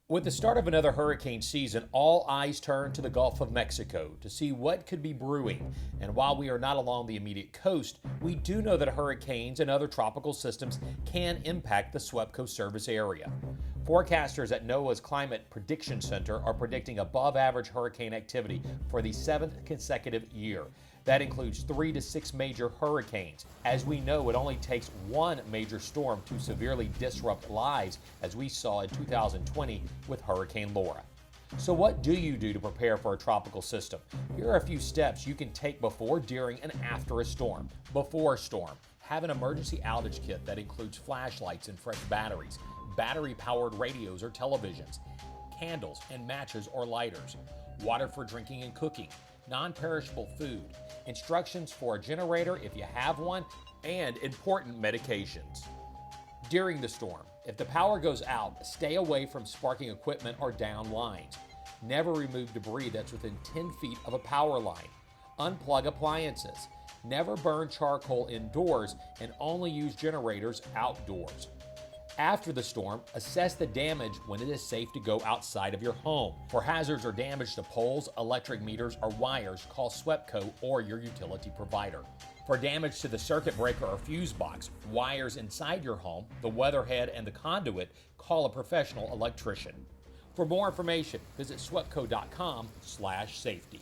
With the start of another hurricane season, all eyes turn to the Gulf of Mexico to see what could be brewing. And while we are not along the immediate coast, we do know that hurricanes and other tropical systems can impact the SWEPCO service area. Forecasters at NOAA's Climate Prediction Center are predicting above average hurricane activity for the seventh consecutive year. That includes 3 to 6 major hurricanes. As we know, it only takes one major storm to severely disrupt lives, as we saw in 2020 with Hurricane Laura. So what do you do to prepare for a tropical system? Here are a few steps you can take before, during, and after a storm. Before a storm, have an emergency outage kit that includes flashlights and fresh batteries, battery-powered radios or televisions, candles and matches or lighters, water for drinking and cooking, non-perishable food, instructions for a generator if you have one, and important medications. During the storm, if the power goes out, stay away from sparking equipment or down lines. Never remove debris that's within 10 feet of a power line. Unplug appliances. Never burn charcoal indoors and only use generators outdoors. After the storm, assess the damage when it is safe to go outside of your home. For hazards or damage to poles, electric meters, or wires, call SWEPCO or your utility provider. For damage to the circuit breaker or fuse box, wires inside your home, the weatherhead, and the conduit, call a professional electrician. For more information, visit swepco.com/safety.